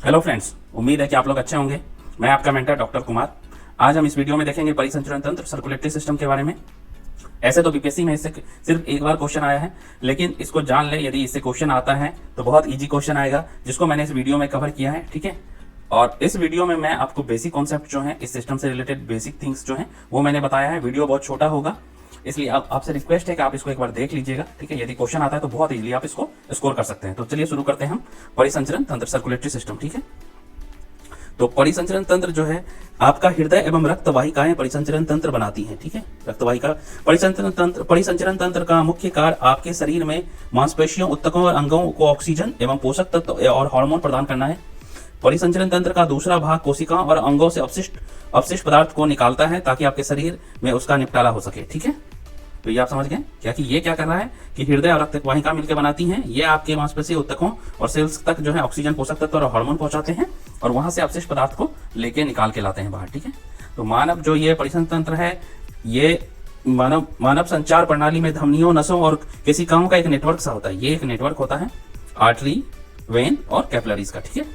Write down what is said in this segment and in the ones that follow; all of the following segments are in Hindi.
हेलो फ्रेंड्स, उम्मीद है कि आप लोग अच्छे होंगे। मैं आपका मेंटर डॉक्टर कुमार। आज हम इस वीडियो में देखेंगे परिसंचरण तंत्र सर्कुलेटरी सिस्टम के बारे में। ऐसे तो बीपीएससी में इससे सिर्फ एक बार क्वेश्चन आया है, लेकिन इसको जान ले, यदि इससे क्वेश्चन आता है तो बहुत इजी क्वेश्चन आएगा, जिसको मैंने इस वीडियो में कवर किया है। ठीक है, और इस वीडियो में मैं आपको बेसिक कॉन्सेप्ट जो है, इस सिस्टम से रिलेटेड बेसिक थिंग्स जो है वो मैंने बताया है। वीडियो बहुत छोटा होगा, इसलिए आपसे रिक्वेस्ट है कि आप इसको एक बार देख लीजिएगा। ठीक है, यदि क्वेश्चन आता है तो बहुत इजीली आप इसको स्कोर कर सकते हैं। तो चलिए शुरू करते हैं हम परिसंचरण तंत्र सर्कुलेटरी सिस्टम। ठीक है, तो परिसंचरण तंत्र जो है आपका हृदय एवं रक्त वाहिकाएं परिसंचरण तंत्र बनाती हैं। ठीक है, रक्त वाहिका परिसंचरण तंत्र का मुख्य कार्य आपके शरीर में मांसपेशियों, ऊतकों और अंगों को ऑक्सीजन एवं पोषक तत्व और हार्मोन प्रदान करना है। परिसंचरण तंत्र का दूसरा भाग कोशिकाओं और अंगों से अपशिष्ट पदार्थ को निकालता है ताकि आपके शरीर में उसका निपटारा हो सके। ठीक है, तो ये आप समझ गए क्या कि ये क्या कर रहा है कि हृदय और रक्त वाहिका मिलकर बनाती हैं। ये आपके मांसपेशी, ऊतकों और सेल्स तक जो है ऑक्सीजन, पोषक तत्व और हार्मोन पहुंचाते हैं और वहां से अपशिष्ट पदार्थ को लेके निकाल के लाते हैं बाहर। ठीक है, तो मानव जो ये परिसंचरण तंत्र है, ये मानव संचार प्रणाली में धमनियों, नसों और कोशिकाओं का एक नेटवर्क सा होता है। ये एक नेटवर्क होता है आर्टरी, वेन और कैपिलरीज का। ठीक है,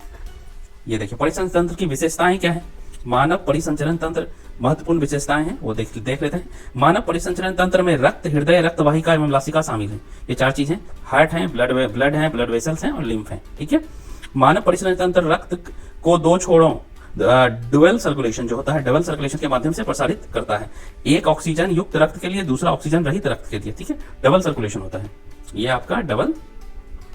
ये देखिए परिसंचरण तंत्र की विशेषताएं क्या है। मानव परिसंचरण तंत्र महत्वपूर्ण विशेषताएं हैं, वो देख लेते हैं। मानव परिसंचरण तंत्र में रक्त, हृदय, रक्त वाहिका एवं लासिका शामिल है। ये चार चीजें, हार्ट है, ब्लड है, ब्लड वेसल्स हैं और लिम्फ है। ठीक है, मानव परिसंचरण तंत्र रक्त को दो छोरों डुअल सर्कुलेशन जो होता है, डबल सर्कुलेशन के माध्यम से प्रसारित करता है। एक ऑक्सीजन युक्त रक्त के लिए, दूसरा ऑक्सीजन रहित रक्त के लिए। ठीक है, डबल सर्कुलेशन होता है ये आपका डबल।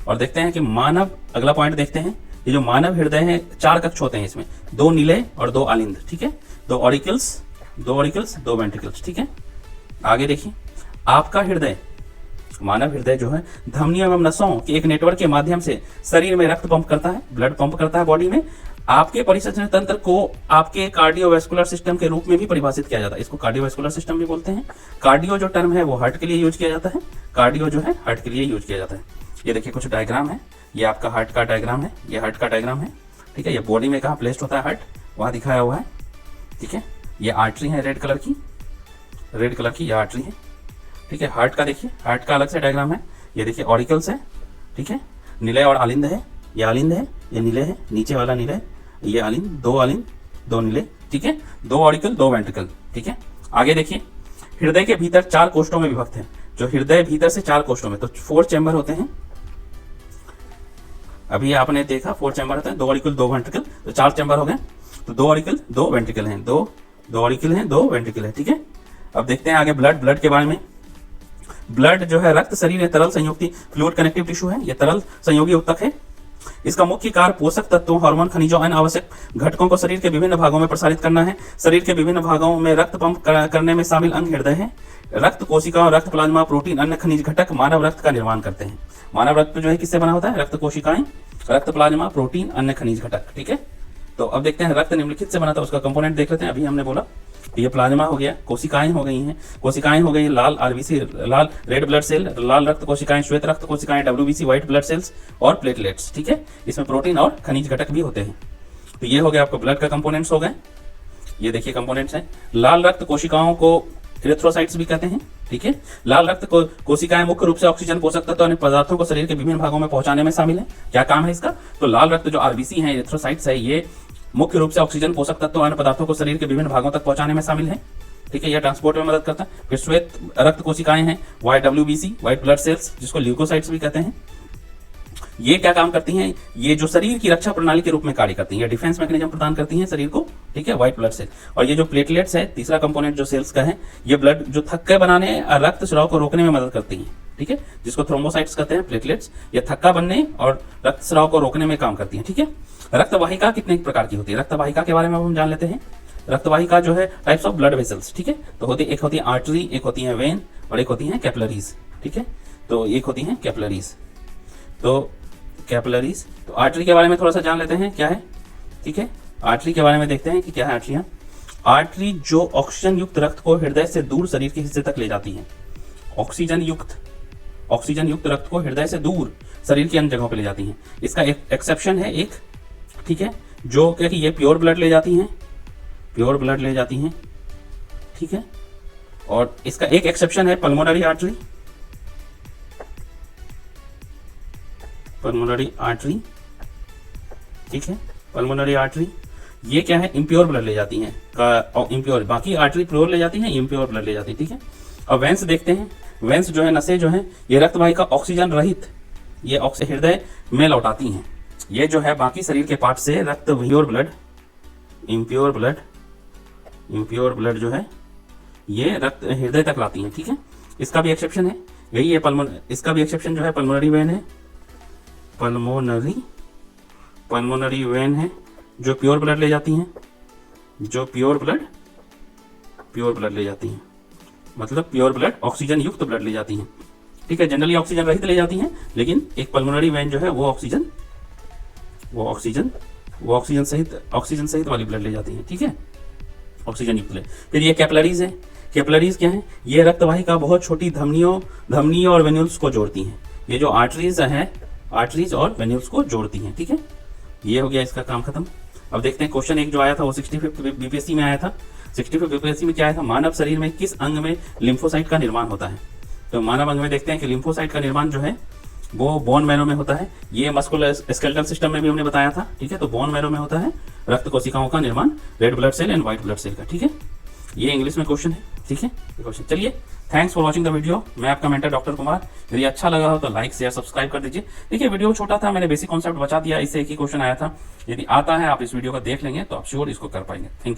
और देखते हैं कि मानव, अगला पॉइंट देखते हैं, ये जो मानव हृदय है, चार कक्ष होते हैं इसमें, दो नीले और दो आलिंद। ठीक है, दो ऑरिकल्स, दो वेंट्रिकल्स। ठीक है, आगे देखिए, आपका हृदय, मानव हृदय जो है धमनियों एवं नसों के एक नेटवर्क के माध्यम से शरीर में रक्त पंप करता है, ब्लड पंप करता है बॉडी में। आपके परिसंचरण तंत्र को आपके कार्डियोवैस्कुलर सिस्टम के रूप में भी परिभाषित किया जाता है। इसको कार्डियोवैस्कुलर सिस्टम भी बोलते हैं। कार्डियो जो टर्म है वो हार्ट के लिए यूज किया जाता है, कार्डियो जो है हार्ट के लिए यूज किया जाता है। ये देखिए कुछ डायग्राम है, ये आपका हार्ट का डायग्राम है, ये हार्ट का डायग्राम है। ठीक है, ये बॉडी में कहाँ प्लेस्ड होता है हार्ट, वहां दिखाया हुआ है। ठीक है, ये आर्टरी है रेड कलर की ये आर्टरी है। ठीक है, हार्ट का देखिए, हार्ट का अलग से डायग्राम है। ये देखिए ऑरिकल्स है। ठीक है, नीले और आलिंद है, ये आलिंद है, ये नीले है, नीचे वाला नीले, ये आलिंद, दो नीले। ठीक है, दो ऑरिकल, दो वेंट्रिकल। ठीक है, आगे देखिए, हृदय के भीतर चार कोष्ठों में विभक्त है। जो हृदय भीतर से चार कोष्ठों में, तो 4 चैम्बर होते हैं। अभी आपने देखा 4 चैम्बर होते हैं, दो ऑरिकल, दो वेंट्रिकल, तो 4 चैम्बर हो गए। तो दो ऑरिकल, दो वेंट्रिकल हैं, दो ऑरिकल हैं, दो वेंट्रिकल है। ठीक है, अब देखते हैं आगे ब्लड के बारे में। ब्लड जो है रक्त शरीर में तरल संयुक्ति फ्लूइड कनेक्टिव टिश्यू है, यह तरल संयोगी ऊतक है। इसका मुख्य कार्य पोषक तत्वों, हार्मोन, खनिजों, अन्य आवश्यक घटकों को शरीर के विभिन्न भागों में प्रसारित करना है। शरीर के विभिन्न भागों में रक्त पंप करने में शामिल अंग हृदय है। रक्त कोशिकाओं, रक्त प्लाज्मा, प्रोटीन, अन्य खनिज घटक मानव रक्त का निर्माण करते हैं। मानव रक्त जो है किससे बना होता है? रक्त कोशिकाएं, रक्त प्लाज्मा, प्रोटीन, अन्य खनिज घटक। ठीक है, तो अब देखते हैं रक्त निम्नलिखित से बना था, उसका कंपोनेंट देख लेते हैं। अभी हमने बोला ये प्लाज्मा हो गया, कोशिकाएं हो गई हैं, कोशिकाएं हो गई लाल आरबीसी, लाल रेड ब्लड सेल, लाल रक्त कोशिकाएं, श्वेत रक्त कोशिकाएं, डब्ल्यूबीसी व्हाइट ब्लड सेल्स और प्लेटलेट्स। ठीक है, इसमें प्रोटीन और खनिज घटक भी होते हैं। तो ये हो गया आपको ब्लड का कंपोनेंट्स हो गए। ये देखिए कंपोनेंट्स हैं। लाल रक्त कोशिकाओं को इरिथ्रोसाइट्स भी कहते हैं। ठीक है, लाल रक्त कोशिकाएं मुख्य रूप से ऑक्सीजन, पोषक तत्व और पदार्थों को शरीर के विभिन्न भागों में पहुंचाने में शामिल है। क्या काम है इसका? तो लाल रक्त जो आरबीसी है, इरिथ्रोसाइट्स है, ये मुख्य रूप से ऑक्सीजन, पोषक तत्व और पदार्थों को शरीर के विभिन्न भागों तक पहुंचाने में शामिल है। ठीक है, यह ट्रांसपोर्ट में मदद करता है। फिर श्वेत रक्त कोशिकाएं हैं, डब्ल्यूबीसी व्हाइट ब्लड सेल्स, जिसको ल्यूकोसाइट्स भी कहते हैं। ये क्या काम करती हैं? ये जो शरीर की रक्षा प्रणाली के रूप में कार्य करती हैं, ये डिफेंस मैकेनिज्म प्रदान करती हैं शरीर को। ठीक है, व्हाइट ब्लड सेल। और ये जो प्लेटलेट्स है, तीसरा कंपोनेंट जो सेल्स का है, ये ब्लड जो थक्के बनाने और रक्त स्राव को रोकने में मदद करती हैं। ठीक है, जिसको थ्रोम्बोसाइट्स कहते हैं। प्लेटलेट्स ये थक्का बनने और रक्त स्राव को रोकने में काम करती है। ठीक है, रक्त वाहिका कितने प्रकार की होती है? रक्त वाहिका के बारे में हम जान लेते हैं। रक्त वाहिका जो है टाइप्स ऑफ ब्लड वेसल्स। ठीक है, तो एक होती है आर्टरी, एक होती है वेन और एक होती है कैपिलरीज। ठीक है, तो एक होती है कैपिलरीज। तो आर्टरी के बारे में थोड़ा सा जान लेते हैं क्या है। ठीक है, आर्टरी के बारे में देखते हैं कि क्या है आर्टरियां। आर्टरी जो ऑक्सीजन युक्त रक्त को हृदय से दूर शरीर के हिस्से तक ले जाती है। ऑक्सीजन युक्त रक्त को हृदय से दूर शरीर की अन्य जगहों पर ले जाती हैं। इसका एक एक्सेप्शन है एक। ठीक है, जो क्या कि ये प्योर ब्लड ले जाती हैं। ठीक है, और इसका एक एक्सेप्शन है पल्मोनरी आर्टरी। ठीक है, पल्मोनरी आर्टरी, ये क्या है, इम्प्योर ब्लड ले जाती हैं, इम्प्योर, बाकी आर्टरी प्योर ले जाती हैं, इम्प्योर ब्लड ले जाती है, ठीक है। अब वेंस देखते हैं, वेंस जो है, नसें जो है, ये रक्त वाहिका ऑक्सीजन रहित ये हृदय में लौटाती हैं। ये जो है बाकी शरीर के पार्ट से रक्त इम्प्योर ब्लड जो है ये रक्त हृदय तक लाती हैं, ठीक है। इसका भी एक्सेप्शन है, यही है इसका भी एक्सेप्शन जो है पल्मोनरी वेन है, पल्मोनरी वेन है जो प्योर ब्लड ले जाती हैं, जो प्योर ब्लड ले जाती हैं, मतलब प्योर ब्लड ऑक्सीजन युक्त ब्लड ले जाती हैं, ठीक है। जनरली ऑक्सीजन रहित ले जाती हैं, लेकिन एक पल्मोनरी वेन जो है वो ऑक्सीजन सहित वाली ब्लड ले जाती हैं, ठीक है, ऑक्सीजन युक्त ब्लड। फिर ये कैपिलरीज है, कैपिलरीज क्या है, ये रक्तवाहिका बहुत छोटी धमनियों और वेन्यूल्स को जोड़ती हैं। ये जो आर्टरीज हैं, आर्टरीज और वेन्यूल्स को जोड़ती हैं, ठीक है। ये हो गया इसका काम खत्म। अब देखते हैं क्वेश्चन एक जो आया था वो 65 बीपीएससी में आया था। 65 बीपीएससी में क्या आया था, मानव शरीर में किस अंग में लिम्फोसाइट का निर्माण होता है। तो मानव अंग में देखते हैं कि लिम्फोसाइट का निर्माण जो है वो बोन मैरो में होता है। ये मस्कुलर स्केलेटल सिस्टम में भी हमने बताया था, ठीक है। तो बोन मैरो में होता है रक्त कोशिकाओं का निर्माण, red blood cell and white blood cell का, ठीक है। ये इंग्लिश में क्वेश्चन है, ठीक है क्वेश्चन। चलिए, thanks for watching the video. मैं आपका मेंटर डॉक्टर कुमार। यदि अच्छा लगा हो तो लाइक शेयर सब्सक्राइब कर दीजिए। देखिए वीडियो छोटा था, मैंने बेसिक कॉन्सेप्ट बचा दिया, इससे एक ही क्वेश्चन आया था। यदि आता है आप इस वीडियो को देख लेंगे तो आप श्योर इसको कर पाएंगे। Thank you.